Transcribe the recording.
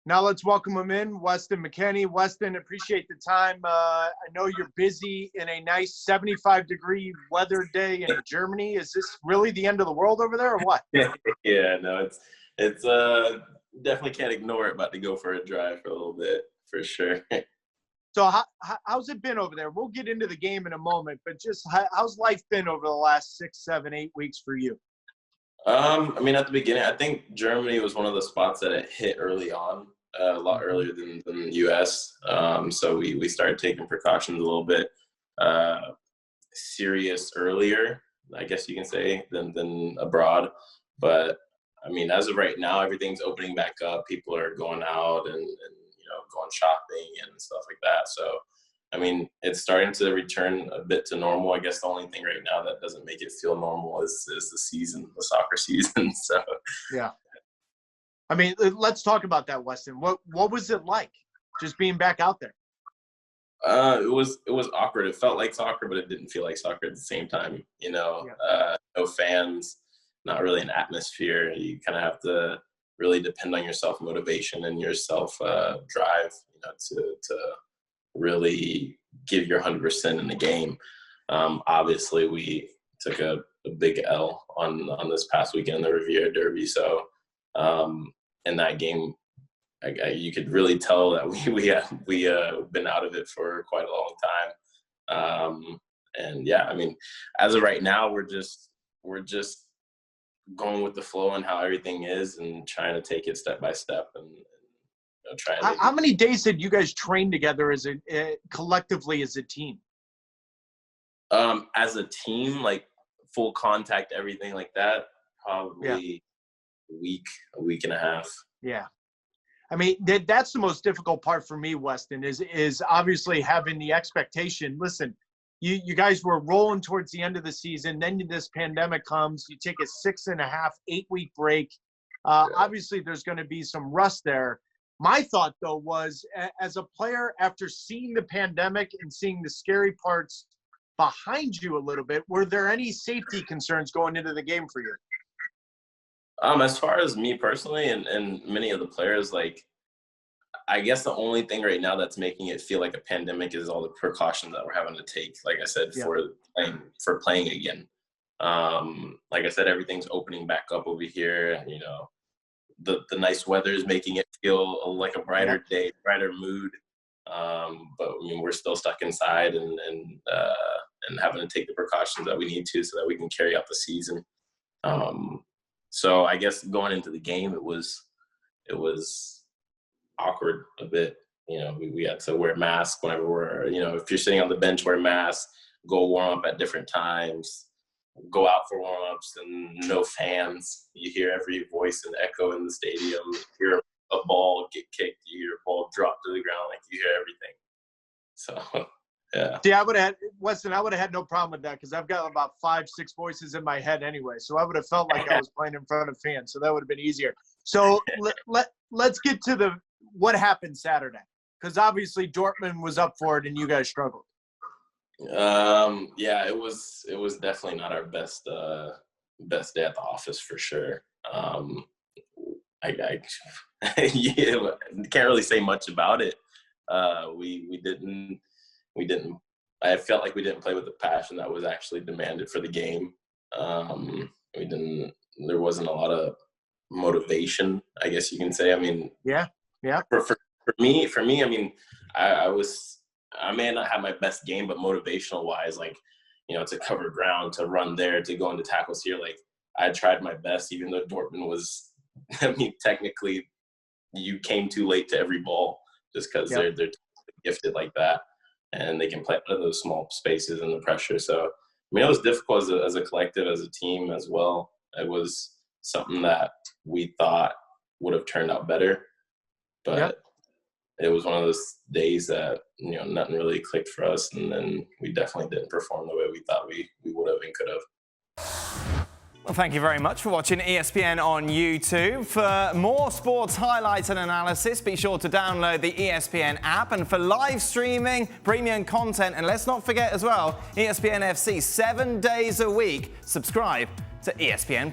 Now let's welcome him in, Weston McKennie. Weston, appreciate the time. I know you're busy in a nice 75-degree weather day in Germany. Is this really the end of the world over there or what? Yeah, no, it's definitely can't ignore it. About to go for a drive for a little bit, for sure. So how's it been over there? We'll get into the game in a moment, but just how's life been over the last 6, 7, 8 weeks for you? I mean, at the beginning, I think Germany was one of the spots that it hit early on, a lot earlier than the U.S. So we started taking precautions a little bit serious earlier, I guess you can say, than abroad. But I mean, as of right now, everything's opening back up. People are going out and going shopping and stuff like that. So, I mean, it's starting to return a bit to normal. I guess the only thing right now that doesn't make it feel normal is the season, the soccer season. So, yeah. I mean, let's talk about that, Weston. What was it like just being back out there? It was awkward. It felt like soccer, but it didn't feel like soccer at the same time. No fans, not really an atmosphere. You kind of have to really depend on your self-motivation and your self-drive, to really give your 100% in the game. Obviously, we took a big L on this past weekend, the Revierderby. So in that game, you could really tell that we been out of it for quite a long time. And yeah, I mean, as of right now, we're just going with the flow and how everything is, and trying to take it step by step, and trying to. How many days did you guys train together as collectively as a team? As a team, like full contact, everything like that, probably a week and a half. Yeah. I mean, that's the most difficult part for me, Weston, is obviously having the expectation. Listen, you guys were rolling towards the end of the season. Then this pandemic comes. You take a 6.5, 8-week break. Obviously, there's going to be some rust there. My thought, though, was as a player, after seeing the pandemic and seeing the scary parts behind you a little bit, were there any safety concerns going into the game for you? As far as me personally and many of the players, like, I guess the only thing right now that's making it feel like a pandemic is all the precautions that we're having to take, like I said, for playing again. Like I said, everything's opening back up over here. The nice weather is making it feel like a brighter day, brighter mood. But I mean, we're still stuck inside and having to take the precautions that we need to so that we can carry out the season. So I guess going into the game, it was awkward a bit. We had to wear masks whenever we're, if you're sitting on the bench, wear masks, go warm up at different times, go out for warm-ups, and no fans. You hear every voice and echo in the stadium. You hear a ball get kicked, you hear a ball drop to the ground, like you hear everything. So, yeah. See, Weston, I would have had no problem with that because I've got about 5, 6 voices in my head anyway. So I would have felt like I was playing in front of fans. So that would have been easier. So let's get to what happened Saturday, because obviously Dortmund was up for it and you guys struggled. Yeah, it was definitely not our best day at the office for sure. I can't really say much about it. We didn't. I felt like we didn't play with the passion that was actually demanded for the game. There wasn't a lot of motivation, I guess you can say. I mean, yeah. For me, I mean, I may not have my best game, but motivational wise, like, to cover ground, to run there, to go into tackles here, like, I tried my best, even though Dortmund was, I mean, technically you came too late to every ball just because they're gifted like that. And they can play out of those small spaces and the pressure. So, I mean, it was difficult as a collective, as a team as well. It was something that we thought would have turned out better. But it was one of those days that, nothing really clicked for us. And then we definitely didn't perform the way we thought we would have and could have. Well, thank you very much for watching ESPN on YouTube. For more sports highlights and analysis, be sure to download the ESPN app. And for live streaming, premium content, and let's not forget as well, ESPN FC 7 days a week. Subscribe to ESPN+.